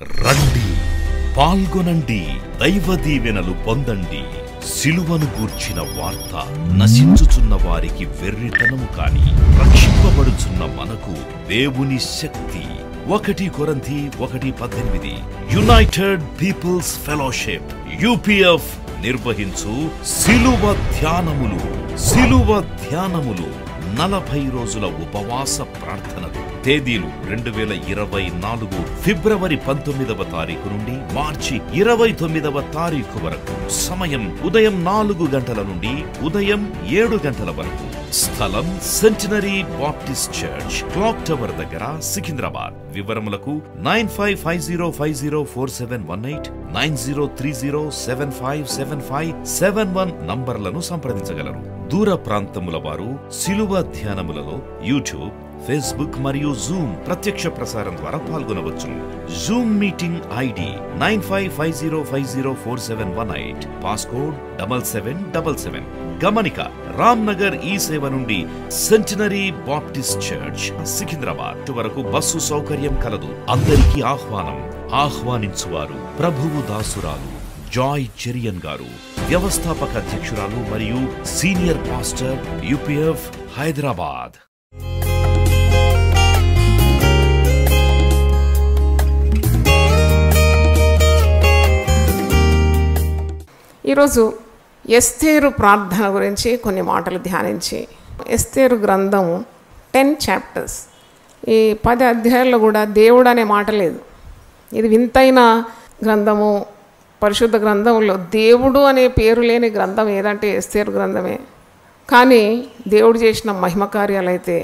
రండి, పాల్గొనండి, దైవ దీవెనలు పొందండి. సిలువను గూర్చిన వార్త నశించుచున్న వారికి వెర్రితనము కాని రక్షింపబడుచున్న మనకు దేవుని శక్తి. 1 కొరింథీ 1:18 యునైటెడ్ పీపుల్స్ ఫెలోషిప్ UPF నిర్వహించు సిలువ ధ్యానములు 40 రోజుల ఉపవాస ప్రార్థనలు. తేదీలు 2024 ఫిబ్రవరి 19వ తారీఖు నుండి మార్చి 29వ తారీఖు వరకు. సమయం ఉదయం 4 గంటల నుండి ఉదయం 7 గంటల వరకు. స్థలం centenary Baptist church, clock tower దగ్గర, సికింద్రాబాద్. వివరములకు 9550504718 9030757571 నంబర్లను సంప్రదించగలరు. దూర ప్రాంతముల వారు సిలువ ధ్యానములలో యూట్యూబ్, ఫేస్బుక్ మరియు జూమ్ ప్రత్యక్ష ప్రసారం ద్వారా పాల్గొనవచ్చును. Zoom meeting ID 9550504718 passcode 7777. గమనిక, రామ్నగర్ ఈ సేవ నుండి సెంటినరీ బాప్టిస్ట్ చర్చ్ సికింద్రాబాద్ వరకు బస్సు సౌకర్యం కలదు. అందరికీ ఆహ్వానం. ఆహ్వానించువారు ప్రభువు దాసురాలు జాయ్ చెరియన్ గారు, వ్యవస్థాపక అధ్యక్షురాలు మరియు సీనియర్ పాస్టర్ UPF హైదరాబాద్. ఈరోజు ఎస్తేరు ప్రార్థన గురించి కొన్ని మాటలు ధ్యానించి, ఎస్తేరు గ్రంథము 10 చాప్టర్స్, ఈ 10 అధ్యాయాల్లో కూడా దేవుడు అనే మాట లేదు. ఇది వింతైన గ్రంథము. పరిశుద్ధ గ్రంథంలో దేవుడు అనే పేరు లేని గ్రంథం ఏదంటే ఎస్తేరు గ్రంథమే. కానీ దేవుడు చేసిన మహిమ కార్యాలు అయితే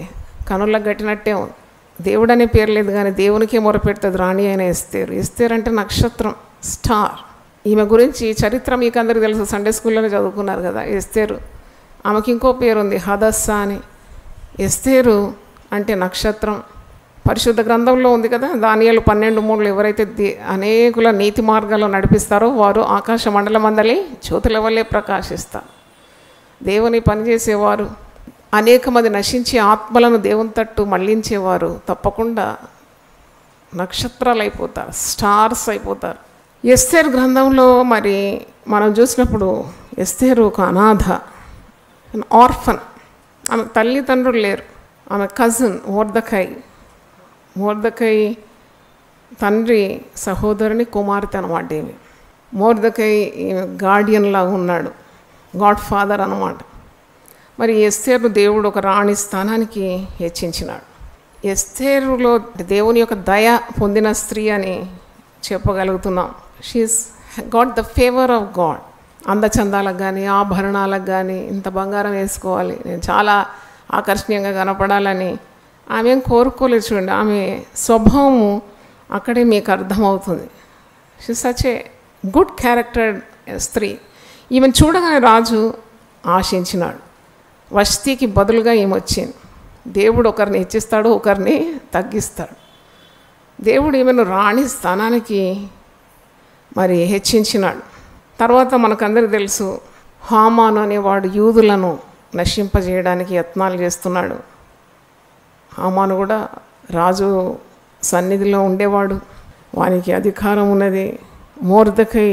కనులకు గట్టినట్టే ఉంది. దేవుడు అనే పేరు లేదు కానీ దేవునికే మొరపెడుతుంది రాణి అయిన ఎస్తేరు. ఎస్తేరు అంటే నక్షత్రం, స్టార్. ఈమె గురించి చరిత్ర మీకు అందరికీ తెలుసు, సండే స్కూల్లోనే చదువుకున్నారు కదా. ఎస్తేరు, ఆమెకి ఇంకో పేరు ఉంది, హదస్సా అని. ఎస్తేరు అంటే నక్షత్రం. పరిశుద్ధ గ్రంథంలో ఉంది కదా, దానియేలు 12:3 ఎవరైతే అనేకుల నీతి మార్గాల్లో నడిపిస్తారో వారు ఆకాశ మండలం అందలి జ్యోతుల వల్లే ప్రకాశిస్తారు. దేవుని పనిచేసేవారు, అనేక మంది నశించి ఆత్మలను దేవుని తట్టు మళ్లించేవారు తప్పకుండా నక్షత్రాలు అయిపోతారు, స్టార్స్ అయిపోతారు. ఎస్తేరు గ్రంథంలో మరి మనం చూసినప్పుడు ఎస్తేరు ఒక అనాథ, ఆర్ఫన్. ఆమె తల్లిదండ్రులు లేరు. ఆమె కజిన్ మోర్దెకై తండ్రి సహోదరుని కుమార్తె అనమాట. ఏమి మోర్దెకై గార్డియన్ లాగా ఉన్నాడు, గాడ్ ఫాదర్ అన్నమాట. మరి ఎస్తేరు దేవుడు ఒక రాణి స్థానానికి హెచ్చించినాడు. ఎస్తేరులో దేవుని యొక్క దయ పొందిన స్త్రీ అని చెప్పగలుగుతున్నాం. She's got the favour of God. అందచందాలకు కానీ ఆభరణాలకు కానీ ఇంత బంగారం వేసుకోవాలి, నేను చాలా ఆకర్షణీయంగా కనపడాలని ఆమె ఏం కోరుకోలేదు. చూడండి, ఆమె స్వభావము అక్కడే మీకు అర్థమవుతుంది. She such a good character స్త్రీ. ఈమెను చూడగానే రాజు ఆశించినాడు. వష్తికి బదులుగా ఈమె వచ్చింది. దేవుడు ఒకరిని హెచ్చిస్తాడు, ఒకరిని తగ్గిస్తాడు. దేవుడు ఈమెను రాణి స్థానానికి మరి హెచ్చించినాడు. తర్వాత మనకందరికీ తెలుసు, హామాను అనేవాడు యూదులను నశింపజేయడానికి యత్నాలు చేస్తున్నాడు. హామాను కూడా రాజు సన్నిధిలో ఉండేవాడు, వానికి అధికారం ఉన్నది. మోర్దెకై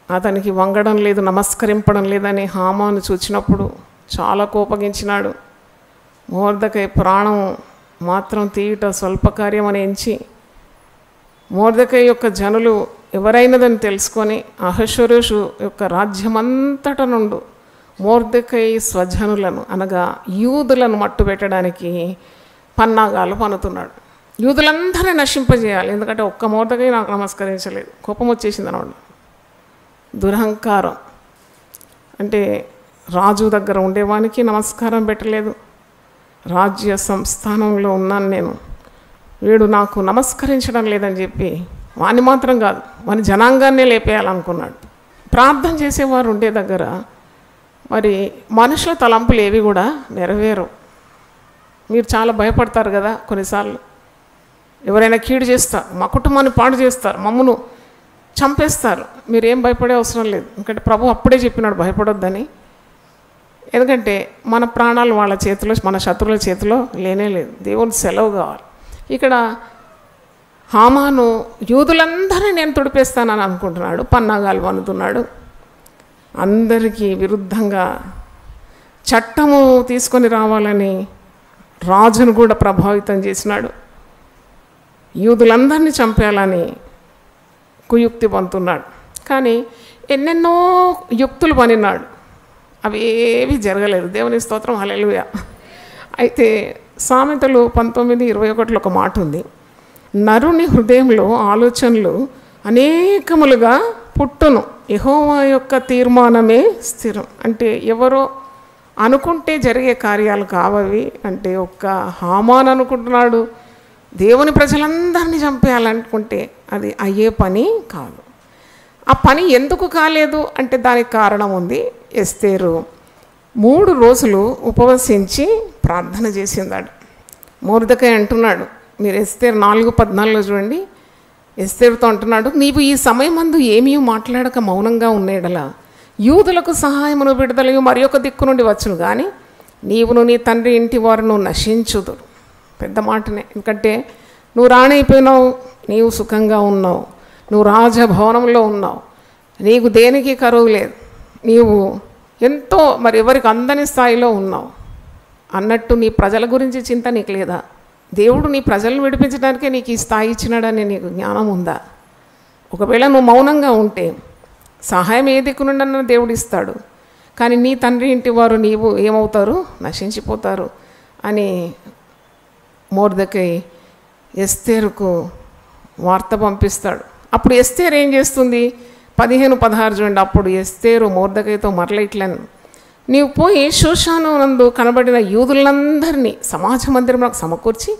అతనికి వంగడం లేదు, నమస్కరింపడం లేదని హామాను చూచినప్పుడు చాలా కోపగించినాడు. మోర్దెకై ప్రాణం మాత్రం తీయుట స్వల్పకార్యం అని ఎంచి మోర్దెకై యొక్క జనులు ఎవరైనదని తెలుసుకొని అహష్వేరోషు యొక్క రాజ్యమంతట నుండి మోర్దెకై స్వజనులను అనగా యూదులను మట్టు పెట్టడానికి పన్నాగాలు పన్నుతున్నాడు. యూదులందరినీ నశింపజేయాలి, ఎందుకంటే ఒక్క మోర్దెకై నాకు నమస్కరించలేదు. కోపం వచ్చేసింది అన్నమాట. దురహంకారం అంటే రాజు దగ్గర ఉండేవానికి నమస్కారం పెట్టలేదు. రాజ్య సంస్థానంలో ఉన్నాను నేను, వీడు నాకు నమస్కరించడం లేదని చెప్పి వాణ్ణి మాత్రం కాదు, వాని జనాంగాన్నే లేపేయాలనుకున్నాడు. ప్రార్థన చేసేవారు ఉండే దగ్గర మరి మనుషుల తలంపులు ఏవి కూడా నెరవేరు. మీరు చాలా భయపడతారు కదా కొన్నిసార్లు. ఎవరైనా కీడు చేస్తారు, మా కుటుంబాన్ని పాడు చేస్తారు, మమ్మను చంపేస్తారు, మీరేం భయపడే అవసరం లేదు. ఎందుకంటే ప్రభు అప్పుడే చెప్పినాడు భయపడొద్దని. ఎందుకంటే మన ప్రాణాలు వాళ్ళ చేతిలో, మన శత్రువుల చేతిలో లేనే లేదు. దేవుని సెలవు కావాలి. ఇక్కడ హామాను యూదులందరినీ నేను తుడిపేస్తానని అనుకుంటున్నాడు, పన్నాగాలు వన్నుతున్నాడు. అందరికీ విరుద్ధంగా చట్టము తీసుకొని రావాలని రాజును కూడా ప్రభావితం చేసినాడు. యూదులందరినీ చంపేయాలని కుయుక్తి పంతున్నాడు. కానీ ఎన్నెన్నో యుక్తులు పనినాడు, అవి ఏవి జరగలేదు. దేవుని స్తోత్రం, హల్లెలూయా. అయితే సామెతలు 19:21 ఒక మాట ఉంది, నరుని హృదయంలో ఆలోచనలు అనేకములుగా పుట్టును, యెహోవా యొక్క తీర్మానమే స్థిరం. అంటే ఎవరో అనుకుంటే జరిగే కార్యాలు కావవి. అంటే ఒక్క హామాన్ అనుకుంటున్నాడు దేవుని ప్రజలందరినీ చంపేయాలనుకుంటే అది అయ్యే పని కాదు. ఆ పని ఎందుకు కాలేదు అంటే దానికి కారణం ఉంది. ఎస్తేరు 3 రోజులు ఉపవసించి ప్రార్థన చేసిందాడు. మొర్దెకై అంటున్నాడు, మీరు ఎస్తేరు 4:14 చూడండి. ఎస్తేరుతో అంటున్నాడు, నీవు ఈ సమయమందు ఏమీ మాట్లాడక మౌనంగా ఉండేడలా యూదులకు సహాయమును విడుదలయు మరి ఒక దిక్కు నుండి వచ్చును, కానీ నీవును నీ తండ్రి ఇంటి వారును నశించుదురు. పెద్ద మాటనే. ఎందుకంటే నువ్వు రాణైపోయినావు, నీవు సుఖంగా ఉన్నావు, నువ్వు రాజభవనంలో ఉన్నావు, నీకు దేనికి కరువు లేదు, నీవు ఎంతో మరి ఎవరికి అందని స్థాయిలో ఉన్నావు అన్నట్టు నీ ప్రజల గురించి చింత నీకు లేదా? దేవుడు నీ ప్రజలను విడిపించడానికే నీకు ఈ స్థాయి ఇచ్చినాడని నీకు జ్ఞానం ఉందా? ఒకవేళ నువ్వు మౌనంగా ఉంటే సహాయం ఏ దిక్కు నుండి దేవుడు ఇస్తాడు, కానీ నీ తండ్రి ఇంటి వారు నీవు ఏమవుతారు? నశించిపోతారు అని మొర్దెకై ఎస్తేరుకు వార్త పంపిస్తాడు. అప్పుడు ఎస్తేరు ఏం చేస్తుంది? 15-16 చూడండి. అప్పుడు ఎస్తేరు మొర్దెకైతో మరల ఇట్లను, నీవు పోయి షూషాను నందు కనబడిన యూదులందరినీ సమాజ మందిరంలోకి సమకూర్చి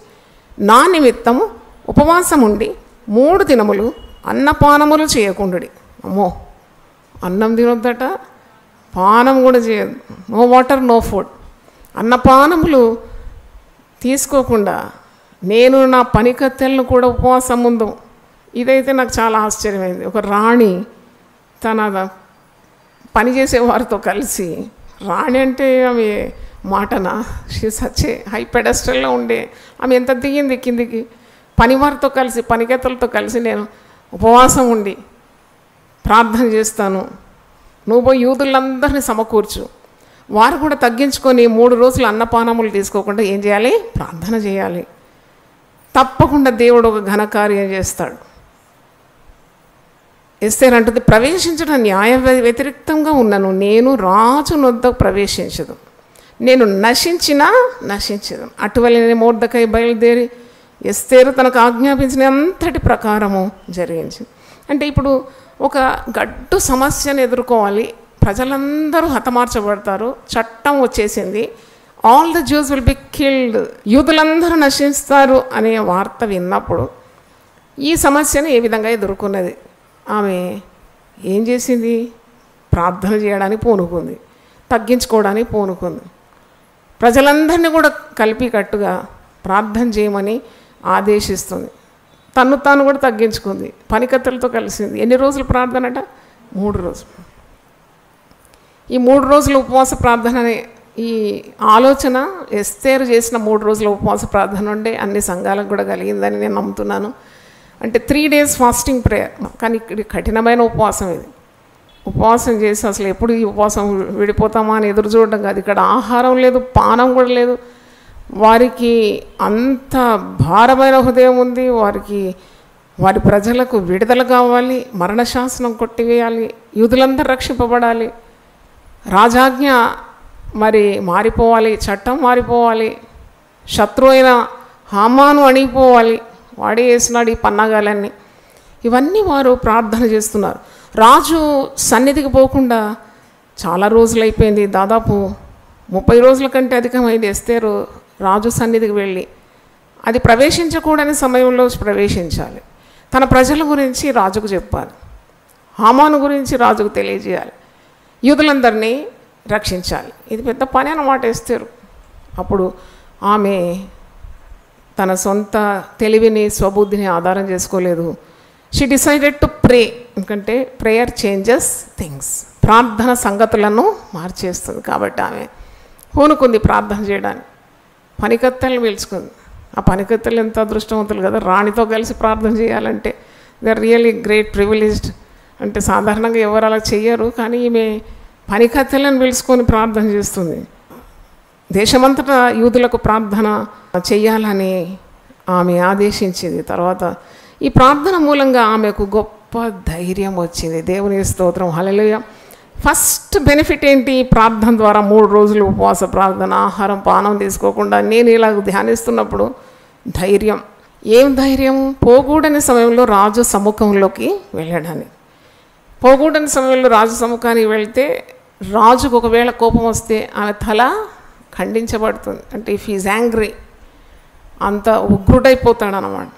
నా నిమిత్తము ఉపవాసం ఉండి 3 దినములు అన్నపానములు చేయకుండుడి. అమ్మో, అన్నం తినొద్దట, పానం కూడా చేయదు, నో వాటర్ నో ఫుడ్, అన్నపానములు తీసుకోకుండా నేను నా పనికత్తెలను కూడా ఉపవాసం ముందు. ఇదైతే నాకు చాలా ఆశ్చర్యమైంది. ఒక రాణి తన పనిచేసే వారితో కలిసి, రాణి అంటే ఆమె మాటనా, షీ సచ్చే హై పెడస్టల్లో ఉండే ఆమె ఎంత దిగింది కిందికి, పనివారితో కలిసి పనికత్తెలతో కలిసి నేను ఉపవాసం ఉండి ప్రార్థన చేస్తాను, నువ్వు పోయి యూదులందరినీ సమకూర్చు, వారు కూడా తగ్గించుకొని 3 రోజులు అన్నపానములు తీసుకోకుండా ఏం చేయాలి? ప్రార్థన చేయాలి. తప్పకుండా దేవుడు ఒక ఘనకార్యం చేస్తాడు. ఎస్తేరు అంటుంది, ప్రవేశించడం న్యాయ వ్యతిరేక్తంగా ఉన్నాను, నేను రాజు నొద్దకు ప్రవేశించదు, నేను నశించదు. అటువలనే మొర్దెకై బయలుదేరి ఎస్తేరు తనకు ఆజ్ఞాపించిన అంతటి ప్రకారము జరిగించింది. అంటే ఇప్పుడు ఒక గడ్డు సమస్యను ఎదుర్కోవాలి, ప్రజలందరూ హతమార్చబడతారు, చట్టం వచ్చేసింది, all the Jews will be killed, యూదులందరూ నశిస్తారు అనే వార్త విన్నప్పుడు ఈ సమస్యను ఏ విధంగా ఎదుర్కొన్నది? ఆమె ఏం చేసింది? ప్రార్థన చేయడానికి పూనుకుంది, తగ్గించుకోవడానికి పూనుకుంది, ప్రజలందరినీ కూడా కలిపి కట్టుగా ప్రార్థన చేయమని ఆదేశిస్తుంది, తను తాను కూడా తగ్గించుకుంది, పనికత్తెలతో కలిసింది. ఎన్ని రోజులు ప్రార్థన అట? 3 రోజులు. ఈ 3 రోజుల ఉపవాస ప్రార్థన అనే ఈ ఆలోచన ఎస్తేరు చేసిన 3 రోజుల ఉపవాస ప్రార్థన ఉండే అన్ని సంఘాలకు కూడా కలిగిందని నేను నమ్ముతున్నాను. అంటే 3 days ఫాస్టింగ్ ప్రేయర్. కానీ ఇక్కడ కఠినమైన ఉపవాసం ఇది. ఉపవాసం చేసి అసలు ఎప్పుడు ఈ ఉపవాసం విడిపోతామా అని ఎదురు చూడడం కాదు. ఇక్కడ ఆహారం లేదు, పానం కూడా లేదు. వారికి అంత భారమైన హృదయం ఉంది. వారి ప్రజలకు విడుదల కావాలి, మరణశాసనం కొట్టివేయాలి, యూదులందరూ రక్షింపబడాలి, రాజాజ్ఞ మరి మారిపోవాలి, చట్టం మారిపోవాలి, శత్రు అయిన హామాను అణిగిపోవాలి, వాడే వేసినాడు ఈ పన్నాగాలన్నీ. ఇవన్నీ వారు ప్రార్థన చేస్తున్నారు. రాజు సన్నిధికి పోకుండా చాలా రోజులు అయిపోయింది, దాదాపు 30 రోజుల కంటే అధికమైంది. ఎస్తేరు రాజు సన్నిధికి వెళ్ళి అది ప్రవేశించకూడని సమయంలో ప్రవేశించాలి, తన ప్రజల గురించి రాజుకు చెప్పాలి, హామాను గురించి రాజుకు తెలియజేయాలి, యూదులందరినీ రక్షించాలి. ఇది పెద్ద పని అన్నమాట ఎస్తేరు. అప్పుడు ఆమె తన సొంత తెలివిని స్వబుద్ధిని ఆధారం చేసుకోలేదు. She decided to pray. ఎందుకంటే ప్రేయర్ చేంజెస్ థింగ్స్, ప్రార్థన సంగతులను మార్చేస్తుంది. కాబట్టి ఆమె పూనుకుంది ప్రార్థన చేయడానికి, పనికత్తెలను పిలుచుకుంది, ఆ పనికత్తెలు ఎంత అదృష్టవంతులు కదా, రాణితో కలిసి ప్రార్థన చేయాలంటే they are really great privileged. అంటే సాధారణంగా ఎవరు అలా చెయ్యరు, కానీ ఈమె పనికత్తెలను పిలుచుకొని ప్రార్థన చేస్తుంది. దేశమంతటా యూదులకు ప్రార్థన చెయ్యాలని ఆమె ఆదేశించింది. తర్వాత ఈ ప్రార్థన మూలంగా ఆమెకు గొప్ప ధైర్యం వచ్చింది. దేవుని స్తోత్రం, హల్లెలూయా. ఫస్ట్ బెనిఫిట్ ఏంటి? ప్రార్థన ద్వారా 3 రోజులు ఉపవాస ప్రార్థన, ఆహారం పానం తీసుకోకుండా నేను ఇలా ధ్యానిస్తున్నప్పుడు ధైర్యం. ఏం ధైర్యం? పోకూడని సమయంలో రాజు సముఖంలోకి వెళ్ళడానికి. పోకూడని సమయంలో రాజు సముఖానికి వెళ్తే రాజుకు ఒకవేళ కోపం వస్తే ఆమె తల ఖండించబడుతుంది. అంటే ఇఫ్ ఈజ్ యాంగ్రీ, అంత ఉగ్రుడైపోతాడు అన్నమాట.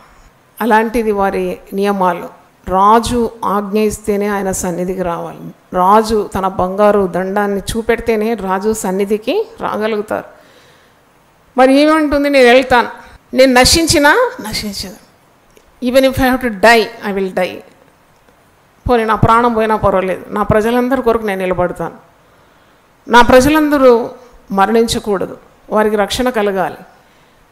అలాంటిది వారి నియమాలు. రాజు ఆజ్ఞ ఇస్తేనే ఆయన సన్నిధికి రావాలి. రాజు తన బంగారు దండాన్ని చూపెడితేనే రాజు సన్నిధికి రాగలుగుతారు. మరి ఏమంటుంది? నేను వెళ్తాను, నేను నశించదు. Even if I have to die, I will die. పోనీ నా ప్రాణం పోయినా పర్వాలేదు, నా ప్రజలందరి కొరకు నేను నిలబడతాను. నా ప్రజలందరూ మరణించకూడదు, వారికి రక్షణ కలగాలి,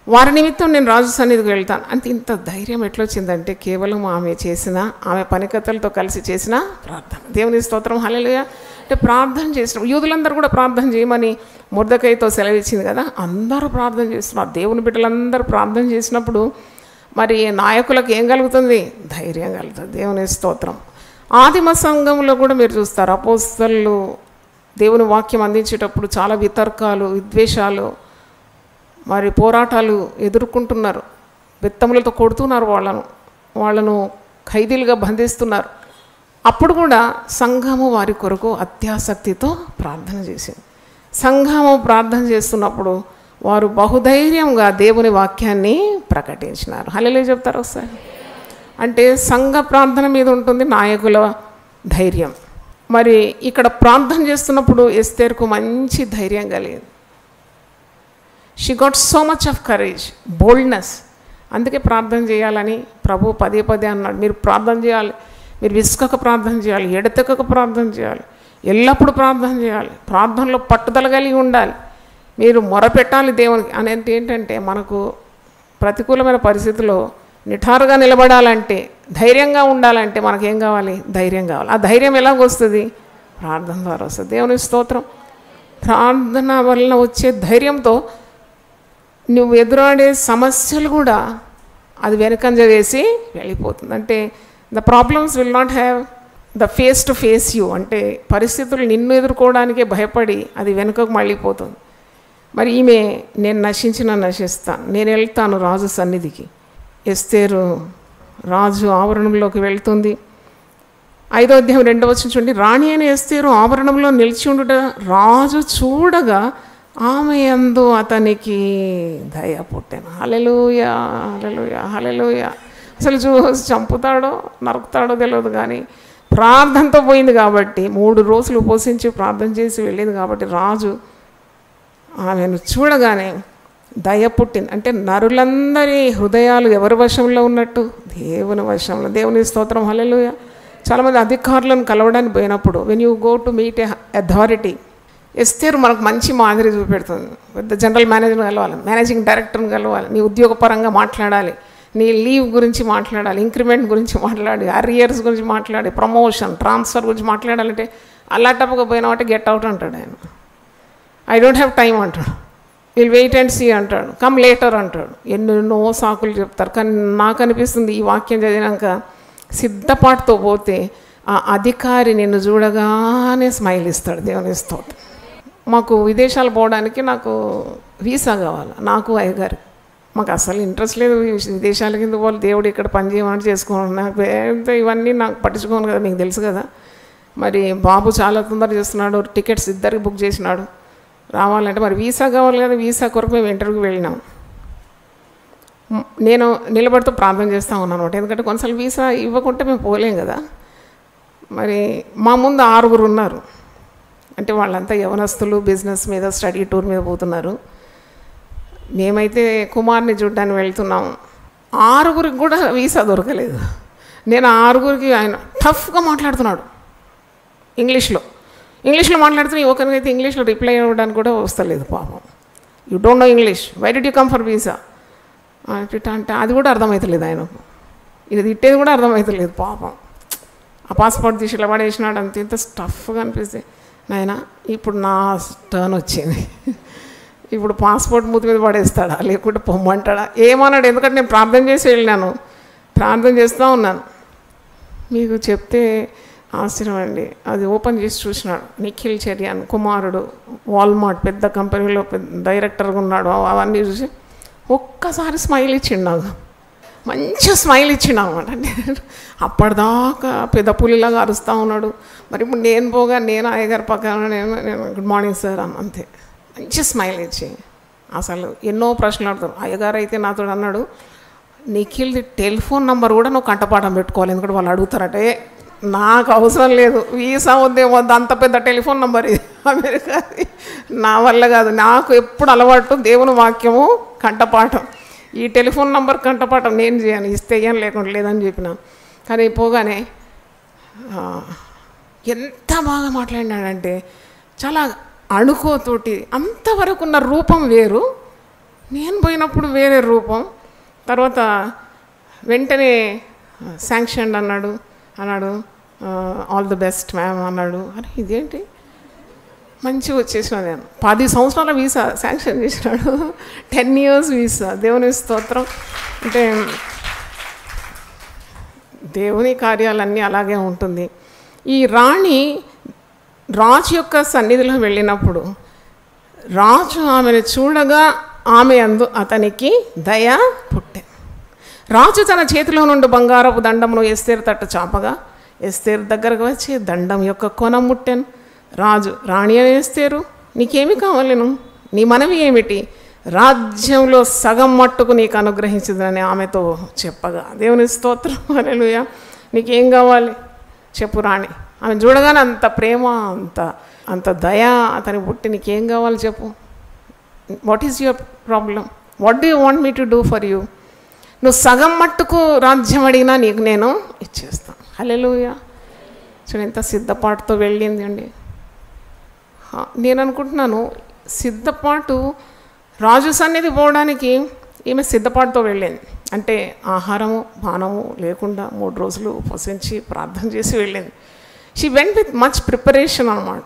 వారి నిమిత్తం నేను రాజు సన్నిధికి వెళ్తాను. అంటే ఇంత ధైర్యం ఎట్లొచ్చిందంటే కేవలం ఆమె పనికత్తెలతో కలిసి చేసిన ప్రార్థన. దేవుని స్తోత్రం, హల్లెలూయా. అంటే ప్రార్థన చేసిన యూదులందరూ కూడా ప్రార్థన చేయమని మొర్దెకైతో సెలవిచ్చింది కదా, అందరూ ప్రార్థన చేస్తున్నారు. దేవుని బిడ్డలందరూ ప్రార్థన చేసినప్పుడు మరి నాయకులకు ఏం కలుగుతుంది? ధైర్యం కలుగుతుంది. దేవుని స్తోత్రం. ఆదిమ సంఘంలో కూడా మీరు చూస్తారు, అపోస్తలులు దేవుని వాక్యం అందించేటప్పుడు చాలా వితర్కాలు, విద్వేషాలు, మరి పోరాటాలు ఎదుర్కొంటున్నారు. బెత్తములతో కొడుతున్నారు, వాళ్ళను ఖైదీలుగా బంధిస్తున్నారు. అప్పుడు కూడా సంఘము వారి కొరకు అత్యాసక్తితో ప్రార్థన చేసింది. సంఘము ప్రార్థన చేస్తున్నప్పుడు వారు బహుధైర్యంగా దేవుని వాక్యాన్ని ప్రకటించినారు. హల్లెలూయా చెప్తారు ఒకసారి. అంటే సంఘ ప్రార్థన మీద ఉంటుంది నాయకుల ధైర్యం. మరి ఇక్కడ ప్రార్థన చేస్తున్నప్పుడు ఎస్తేరుకు మంచి ధైర్యం కలిగింది. She got so much of courage, boldness. అందుకే ప్రార్థన చేయాలని ప్రభు పదే పదే అన్నాడు. మీరు ప్రార్థన చేయాలి, మీరు విసుకక ప్రార్థన చేయాలి, ఎడతెక్కక ప్రార్థన చేయాలి, ఎల్లప్పుడూ ప్రార్థన చేయాలి, ప్రార్థనలో పట్టుదల కలిగి ఉండాలి, మీరు మొరపెట్టాలి దేవునికి అనేది. ఏంటంటే మనకు ప్రతికూలమైన పరిస్థితుల్లో నిఠారుగా నిలబడాలంటే, ధైర్యంగా ఉండాలంటే మనకేం కావాలి? ధైర్యం కావాలి. ఆ ధైర్యం ఎలాగొస్తుంది? ప్రార్థన ద్వారా వస్తుంది. దేవుని స్తోత్రం. ప్రార్థన వలన వచ్చే ధైర్యంతో నువ్వు ఎదురాడే సమస్యలు కూడా అది వెనకంజ వేసి వెళ్ళిపోతుంది. అంటే the problems will not have the face to face you. అంటే పరిస్థితులు నిన్ను ఎదుర్కోవడానికే భయపడి అది వెనుకకు మళ్ళీపోతుంది. మరి ఈమె నేను నశిస్తాను, నేను వెళ్తాను రాజు సన్నిధికి. ఎస్తేరు రాజు ఆవరణంలోకి వెళ్తుంది. 5వ అధ్యాయం 2వ వచనం చూడండి. రాణి అయిన ఎస్తేరు ఆవరణంలో నిలిచి ఉండుట రాజు చూడగా ఆమె యందు అతనికి దయ పుట్టెను. హల్లెలూయా, హల్లెలూయా, హల్లెలూయా. అసలు చంపుతాడో నరుకుతాడో తెలియదు, కానీ ప్రార్థనతో పోయింది కాబట్టి 3 రోజులు ఉపవసించి ప్రార్థన చేసి వెళ్ళింది కాబట్టి రాజు ఆమెను చూడగానే దయ పుట్టింది. అంటే నరులందరి హృదయాలు ఎవరి వశంలో ఉన్నట్టు? దేవుని వశంలో. దేవుని స్తోత్రం, హల్లెలూయా. చాలామంది అధికారులను కలవడానికి పోయినప్పుడు when you go to meet a authority, Esther మనకు మంచి మాదిరి చూపెడుతుంది. పెద్ద జనరల్ మేనేజర్ని కలవాలి, మేనేజింగ్ డైరెక్టర్ని కలవాలి, నీ ఉద్యోగపరంగా మాట్లాడాలి, నీ లీవ్ గురించి మాట్లాడాలి, ఇంక్రిమెంట్ గురించి మాట్లాడి, అరియర్స్ గురించి మాట్లాడి, ప్రమోషన్ ట్రాన్స్ఫర్ గురించి మాట్లాడాలంటే అల్లాటప్పగా పోయినామంటే గెట్ అవుట్ అంటాడు ఆయన. ఐ డోంట్ హ్యావ్ టైం అంటాడు. విల్ వెయిట్ అండ్ సీ అంటాడు. కమ్ లేటర్ అంటాడు. ఎన్నెన్నో సాకులు చెప్తారు. కానీ నాకు అనిపిస్తుంది ఈ వాక్యం చదివినాక సిద్ధపాటుతో పోతే ఆ అధికారి నిన్ను చూడగానే స్మైల్ ఇస్తాడు. దేవుని స్తోత్రం. మాకు విదేశాలు పోవడానికి నాకు వీసా కావాలి, నాకు అయ్యగారు. మాకు అసలు ఇంట్రెస్ట్ లేదు విదేశాల కింద పోవాలి, దేవుడు ఇక్కడ పని చేయమని చేసుకోవాలి. నాకు ఇవన్నీ నాకు పట్టించుకోను కదా, మీకు తెలుసు కదా. మరి బాబు చాలా తొందరగా చేస్తున్నాడు, టికెట్స్ ఇద్దరికి బుక్ చేసినాడు రావాలంటే. మరి వీసా కావాలి కదా, వీసా కొరకు మేము ఇంటర్వ్యూకి వెళ్ళినాం. నేను నిలబడుతూ ప్రార్థన చేస్తూ ఉన్నాను అనమాట. ఎందుకంటే కొన్నిసార్లు వీసా ఇవ్వకుంటే మేము పోలేం కదా. మరి మా ముందు 6 ఉన్నారు. అంటే వాళ్ళంతా యవనస్తులు, బిజినెస్ మీద స్టడీ టూర్ మీద పోతున్నారు. మేమైతే కుమార్ని చూడడానికి వెళ్తున్నాం. 6 కూడా వీసా దొరకలేదు. నేను 6 ఆయన టఫ్గా మాట్లాడుతున్నాడు ఇంగ్లీష్లో మాట్లాడుతున్నా. ఒకరికైతే ఇంగ్లీష్లో రిప్లై ఇవ్వడానికి కూడా వస్తలేదు పాపం. You don't know English, why did you come for visa? అటు అంటే అది కూడా అర్థమవుతలేదు ఆయనకు. ఇది తిట్టేది కూడా అర్థమవుతలేదు పాపం. ఆ పాస్పోర్ట్ తీసి ఇలా పడేసినాడు, అంత ఇంత స్టఫ్గా అనిపిస్తే, నాయన ఇప్పుడు నా టర్న్ వచ్చింది, ఇప్పుడు పాస్పోర్ట్ మూతి మీద పడేస్తాడా లేకుంటే పొమ్మంటాడా ఏమన్నాడు. ఎందుకంటే నేను ప్రార్థన చేసి వెళ్ళినాను, ప్రార్థన చేస్తూ ఉన్నాను. మీకు చెప్తే ఆశ్చర్యం అండి. అది ఓపెన్ చేసి చూసినాడు. నిఖిల్ చర్యాన్ కుమారుడు, వాల్మార్ట్ పెద్ద కంపెనీలో పెద్ద డైరెక్టర్గా ఉన్నాడు. అవన్నీ చూసి ఒక్కసారి స్మైల్ ఇచ్చిండు నాకు, మంచిగా స్మైల్ ఇచ్చిండు అనమాట. అప్పటిదాకా పెద్ద పులిలాగా అరుస్తూ ఉన్నాడు. మరి ఇప్పుడు నేను పోగా నేను అయ్యగారి పక్కన నేను గుడ్ మార్నింగ్ సార్ అని అంతే, మంచి స్మైల్ ఇచ్చి అసలు ఎన్నో ప్రశ్నలు అడుగుతారు. అయ్యగారు అయితే నాతో అన్నాడు, నిఖిల్ది టెలిఫోన్ నెంబర్ కూడా నువ్వు కంటపాఠం పెట్టుకోవాలి, ఎందుకంటే వాళ్ళు అడుగుతారంటే. నాకు అవసరం లేదు, వీసా వద్దేమో, అంత పెద్ద టెలిఫోన్ నెంబర్ ఇది అమెరికాది, నా వల్ల కాదు. నాకు ఎప్పుడు అలవాటు దేవుని వాక్యము కంటపాఠం. ఈ టెలిఫోన్ నెంబర్ కంటపాఠం నేను చేయను, ఇస్తే ఏం లేకుండా లేదని చెప్పిన. కానీ పోగానే ఎంత బాగా మాట్లాడినాడంటే, చాలా అణుకోతోటి. అంతవరకు ఉన్న రూపం వేరు, నేను పోయినప్పుడు వేరే రూపం. తర్వాత వెంటనే శాంక్షన్ అన్నాడు ఆల్ ది బెస్ట్ మ్యామ్ అన్నాడు. అరే ఇదేంటి మంచిగా వచ్చేసిన. నేను 10 సంవత్సరాల వీసా శాంక్షన్ చేసినాడు, 10 years వీసా. దేవుని స్తోత్రం. అంటే దేవుని కార్యాలన్నీ అలాగే ఉంటుంది. ఈ రాణి రాజు యొక్క సన్నిధిలో వెళ్ళినప్పుడు రాజు ఆమెను చూడగా ఆమె అందు అతనికి దయ పుట్టె. రాజు తన చేతిలో నుండి బంగారపు దండమును ఎస్తేరు తట్టు చాపగా ఎస్తేరు దగ్గరకు వచ్చి దండం యొక్క కొన ముట్టెను. రాజు, రాణి అని ఎస్తేరు, నీకేమి కావాలను, నీ మనవి ఏమిటి, రాజ్యంలో సగం మట్టుకు నీకు అనుగ్రహించదని ఆమెతో చెప్పగా. దేవుని స్తోత్రం, హల్లెలూయా. నీకేం కావాలి చెప్పు రాణి. ఆమె చూడగానే అంత ప్రేమ, అంత దయ అతని పుట్టి, నీకేం కావాలి చెప్పు, what is your problem, what do you want me to do for you. నువ్వు సగం మట్టుకు రాజ్యం అడిగినా నీకు నేను ఇచ్చేస్తాను. హల్లెలూయా. చూడండి ఎంత సిద్ధపాటుతో వెళ్ళింది అండి. నేను అనుకుంటున్నాను సిద్ధపాటు, రాజు సన్నిధి పోవడానికి ఈమె సిద్ధపాటుతో వెళ్ళింది. అంటే ఆహారము పానము లేకుండా 3 రోజులు ఉపవసించి ప్రార్థన చేసి వెళ్ళింది. She went with much preparation అన్నమాట.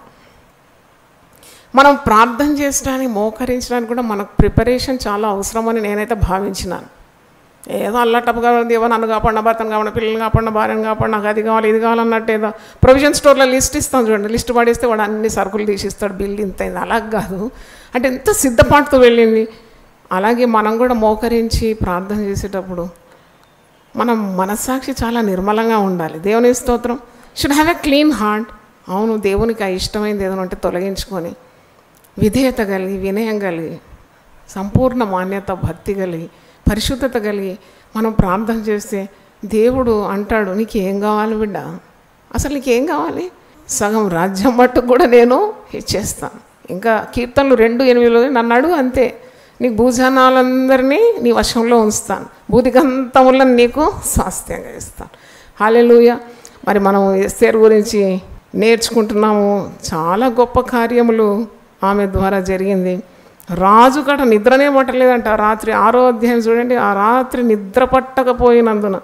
మనం ప్రార్థన చేయడానికి మోకరించడానికి కూడా మనకు ప్రిపరేషన్ చాలా అవసరమని నేనైతే భావించినాను. ఏదో అల్లటప్పుగా దేవా నన్ను కాపాడిన, భర్తను కాపాడిన, పిల్లల్ని కాపాడిన, భార్యను కాపాడిన, నాకు అది కావాలి ఇది కావాలన్నట్టు ఏదో ప్రొవిజన్ స్టోర్లో లిస్ట్ ఇస్తాం చూడండి. లిస్ట్ పడేస్తే వాడు అన్ని సరుకులు తీసిస్తాడు, బిల్ ఇంత అయింది. అలా కాదు, అంటే ఎంత సిద్ధపాటుతో వెళ్ళింది. అలాగే మనం కూడా మోకరించి ప్రార్థన చేసేటప్పుడు మనం మనస్సాక్షి చాలా నిర్మలంగా ఉండాలి. దేవుని స్తోత్రం. Should have a clean heart. అవును, దేవునికి ఆ ఇష్టమైంది ఏదైనా ఉంటే తొలగించుకొని విధేయత కలిగి, వినయం కలిగి, సంపూర్ణ మాన్యత, భక్తి కలిగి, పరిశుద్ధత కలిగి మనం ప్రార్థన చేస్తే దేవుడు అంటాడు, నీకేం కావాలి బిడ్డ, అసలు నీకేం కావాలి, సగం రాజ్యం మట్టుకు కూడా నేను ఇచ్చేస్తాను. ఇంకా కీర్తనలు 2:8 నన్ను అడుగు అంతే, నీకు భూజనాలందరినీ నీ వశంలో ఉంచుతాను, భూదిగంతములను నీకు స్వాస్థ్యంగా ఇస్తాను. హల్లెలూయా. మరి మనం ఎస్తేరు గురించి నేర్చుకుంటున్నాము. చాలా గొప్ప కార్యములు ఆమె ద్వారా జరిగింది. రాజు కట నిద్రనే పట్టలేదంట. రాత్రి 6వ అధ్యాయం చూడండి. ఆ రాత్రి నిద్ర పట్టకపోయినందున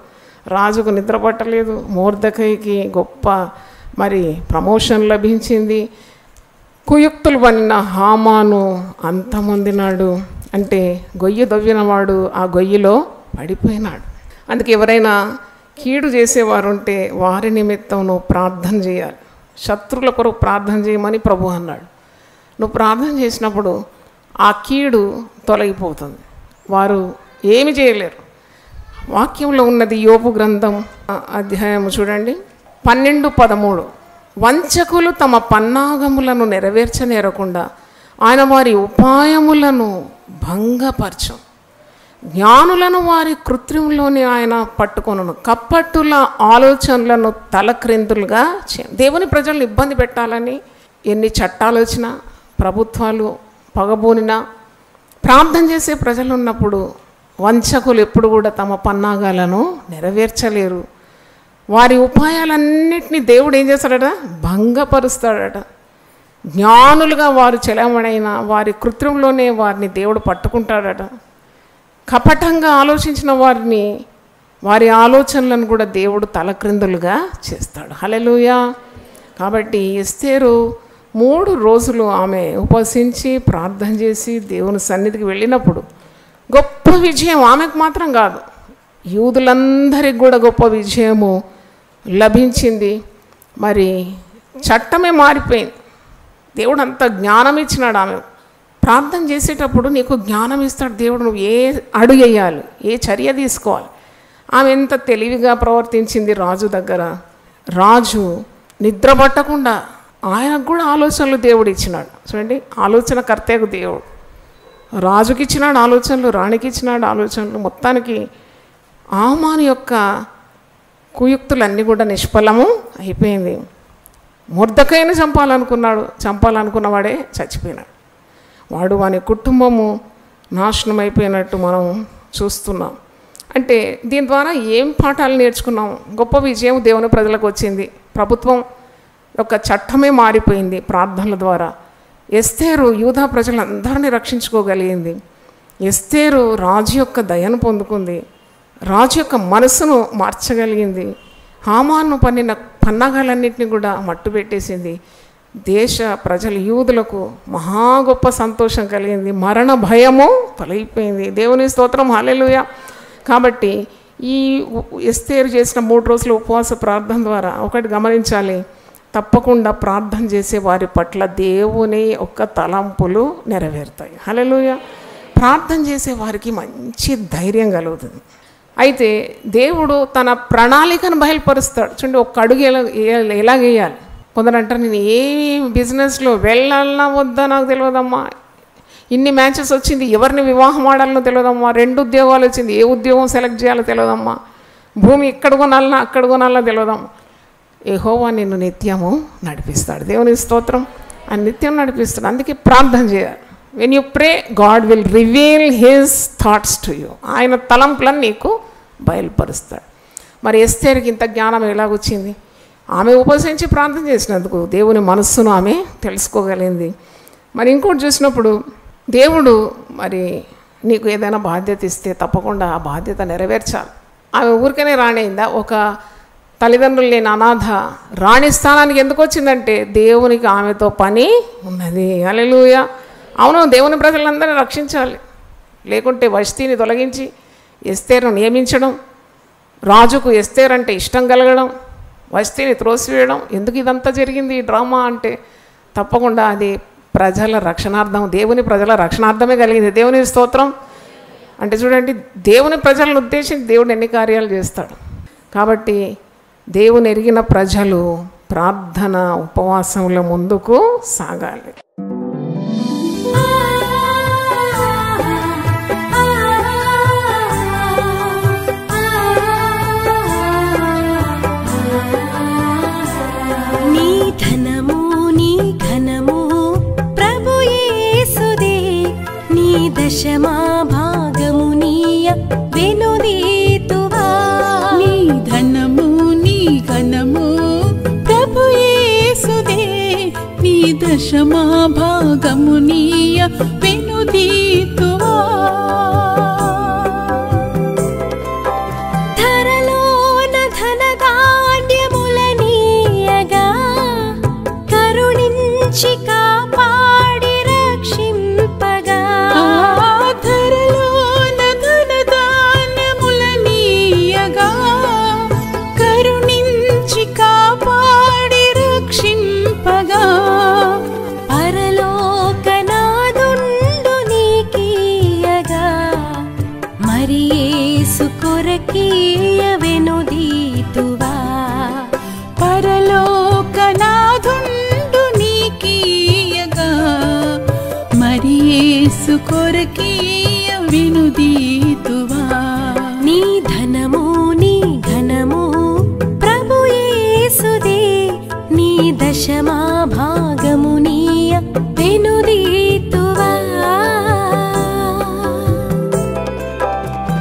రాజుకు నిద్ర పట్టలేదు. మొర్దెకైకి గొప్ప మరి ప్రమోషన్ లభించింది. కుయుక్తులు పనిన హామాను అంతమొందినాడు. అంటే గొయ్యి దవ్వినవాడు ఆ గొయ్యిలో పడిపోయినాడు. అందుకే ఎవరైనా కీడు చేసేవారు ఉంటే వారి నిమిత్తం నువ్వు ప్రార్థన చేయాలి. శత్రువుల కొరకు ప్రార్థన చేయమని ప్రభు అన్నాడు. నువ్వు ప్రార్థన చేసినప్పుడు ఆ కీడు తొలగిపోతుంది, వారు ఏమి చేయలేరు. వాక్యంలో ఉన్నది యోబు గ్రంథం అధ్యాయం చూడండి 12:13. వంచకులు తమ పన్నాగములను నెరవేర్చనేరకుండా ఆయన వారి ఉపాయములను భంగపరచం, జ్ఞానులను వారి కృత్రిమంలోని ఆయన పట్టుకొనును, కప్పట్టుల ఆలోచనలను తలక్రిందులుగా దేవుని ప్రజలను ఇబ్బంది పెట్టాలని ఎన్ని చట్టాలు వచ్చినా, ప్రభుత్వాలు పగబోనినా, ప్రార్థన చేసే ప్రజలు ఉన్నప్పుడు వంచకులు ఎప్పుడు కూడా తమ పన్నాగాలను నెరవేర్చలేరు. వారి ఉపాయాలన్నింటినీ దేవుడు ఏం చేస్తాడట, భంగపరుస్తాడట. జ్ఞానులుగా వారు చెలమడైన వారి కృత్రిమంలోనే వారిని దేవుడు పట్టుకుంటాడట. కపటంగా ఆలోచించిన వారిని, వారి ఆలోచనలను కూడా దేవుడు తలక్రిందులుగా చేస్తాడు. హల్లెలూయా. కాబట్టి ఎస్తేరు 3 రోజులు ఆమె ఉపవసించి ప్రార్థన చేసి దేవుని సన్నిధికి వెళ్ళినప్పుడు గొప్ప విజయం ఆమెకు మాత్రం కాదు, యూదులందరికీ కూడా గొప్ప విజయము లభించింది. మరి చట్టమే మారిపోయింది. దేవుడు అంత జ్ఞానం ఇచ్చినాడు. ఆమె ప్రార్థన చేసేటప్పుడు నీకు జ్ఞానం ఇస్తాడు దేవుడు, నువ్వు ఏ అడుగు వేయాలి, ఏ చర్య తీసుకోవాలి. ఆమె ఎంత తెలివిగా ప్రవర్తించింది రాజు దగ్గర. రాజు నిద్రపట్టకుండా ఆయనకు కూడా ఆలోచనలు దేవుడు ఇచ్చినాడు. చూడండి, ఆలోచన కర్తకు దేవుడు రాజుకి ఇచ్చినాడు ఆలోచనలు, రాణికి ఇచ్చినాడు ఆలోచనలు. మొత్తానికి ఆమాను యొక్క కుయుక్తులన్నీ కూడా నిష్ఫలము అయిపోయింది. మొర్దెకైని చంపాలనుకున్నవాడే చచ్చిపోయినాడు. వాడు వాని కుటుంబము నాశనం అయిపోయినట్టు మనం చూస్తున్నాం. అంటే దీని ద్వారా ఏం పాఠాలు నేర్చుకున్నాం? గొప్ప విజయం దేవుని ప్రజలకు వచ్చింది. ప్రభుత్వం యొక్క చట్టమే మారిపోయింది ప్రార్థనల ద్వారా. ఎస్తేరు యూదా ప్రజలందరినీ రక్షించుకోగలిగింది. ఎస్తేరు రాజు యొక్క దయను పొందుకుంది, రాజు యొక్క మనసును మార్చగలిగింది. హామాను పన్నిన పన్నాగాలన్నింటినీ కూడా మట్టుపెట్టేసింది. దేశ ప్రజలు యూదులకు మహా గొప్ప సంతోషం కలిగింది. మరణ భయము తొలగిపోయింది. దేవుని స్తోత్రం, హల్లెలూయా. కాబట్టి ఈ ఎస్తేరు చేసిన 3 రోజుల ఉపవాస ప్రార్థన ద్వారా ఒకటి గమనించాలి, తప్పకుండా ప్రార్థన చేసే వారి పట్ల దేవుని యొక్క తలంపులు నెరవేరుతాయి. హల్లెలూయా. ప్రార్థన చేసే వారికి మంచి ధైర్యం కలుగుతుంది. అయితే దేవుడు తన ప్రణాళికను బయలుపరుస్తాడు. చూడండి, ఒక్క అడుగు ఎలాగేయాలి. కొందరు అంటారు, నేను ఏ బిజినెస్లో వెళ్ళాలన్నా వద్దా నాకు తెలియదమ్మా, ఇన్ని మ్యాచెస్ వచ్చింది, ఎవరిని వివాహం ఆడాలనో తెలియదమ్మా, 2 ఉద్యోగాలు వచ్చింది, ఏ ఉద్యోగం సెలెక్ట్ చేయాలో తెలియదమ్మా, భూమి ఇక్కడ కొనాలన్నా అక్కడ కొనాలన్నా తెలియదమ్మా. యెహోవా నిన్ను నిత్యము నడిపిస్తాడు. దేవుని స్తోత్రం. ఆయన నిత్యం నడిపిస్తాడు. అందుకే ప్రార్థన చేయాలి. When you pray, God will reveal his thoughts to you. ఆయన తలంపులను నీకు బయలుపరుస్తాడు. మరి ఎస్తేరుకి ఇంత జ్ఞానం ఎలాగొచ్చింది? ఆమె ఉపవసించి ప్రార్థన చేసినందుకు దేవుని మనస్సును ఆమె తెలుసుకోగలిగింది. మరి ఇంకోటి చూసినప్పుడు దేవుడు మరి నీకు ఏదైనా బాధ్యత ఇస్తే తప్పకుండా ఆ బాధ్యత నెరవేర్చాలి. ఆమె ఊరికనే రాణైందా? ఒక తల్లిదండ్రులు లేని అనాథ రాణి స్థానానికి ఎందుకు వచ్చిందంటే దేవునికి ఆమెతో పని ఉన్నది. హల్లెలూయా. అవును, దేవుని ప్రజలందరినీ రక్షించాలి. లేకుంటే వష్టిని తొలగించి ఎస్తేరును నియమించడం, రాజుకు ఎస్తేరు అంటే ఇష్టం కలగడం, వష్టిని త్రోసివేయడం, ఎందుకు ఇదంతా జరిగింది ఈ డ్రామా అంటే తప్పకుండా అది ప్రజల రక్షణార్థం, దేవుని ప్రజల రక్షణార్థమే కలిగింది. దేవుని స్తోత్రం. అంటే చూడండి, దేవుని ప్రజలను ఉద్దేశించి దేవుడు ఎన్ని కార్యాలు చేస్తాడు. కాబట్టి దేవుని ఎరిగిన ప్రజలు ప్రార్థన ఉపవాసంలో ముందుకు సాగాలి. నీ ధనము నీ ఘనము ప్రభు యేసుదే, నీ దశమా భాగము నీయ వెనుదీతువా. నీ ధనము నీ ఘనము ప్రభు యేసుదే, నీ దశమా భాగము నీయ వెనుదీతువా. ధరలోన ధనధాన్యములనీయగా కరుణించి కాపాడి రక్షింపగా. ధరలోన ధనధాన్యములనీయగా కరుణించి కాపాడి రక్షింపగా. పరలోకనాదుండు నీకీయగా మరి యేసు కొరకీయ వెనుదీతువా. పరలోకనాథుండు నీకీయగా మరి యేసు కొరకీయ వెనుదీతువా. నీ ధనము నీ ఘనము ప్రభు యేసుదే, నీ దశమా భాగము నీయ వెనుదీతువా.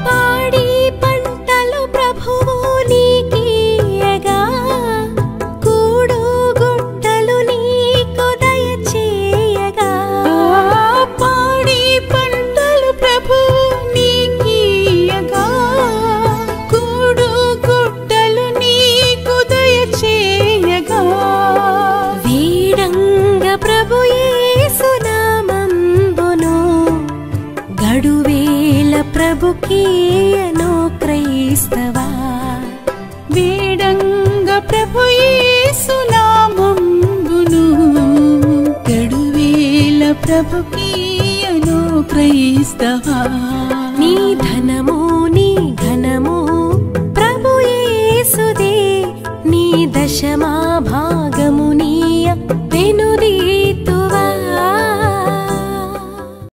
పాడి పంటలు ప్రభువు నీకీయగా కూడు గుట్టలు నీకు దయచేయగా. పాడి పంటలు ప్రభు నీకీయగా వేళ ప్రభుకీయను క్రైస్తవా వేడంగ ప్రభు యేసు నామంబును గడువేళ ప్రభుకీయను క్రైస్తవా నీ ధనము నీ ఘనము ప్రభు యేసుదే నీ దశమా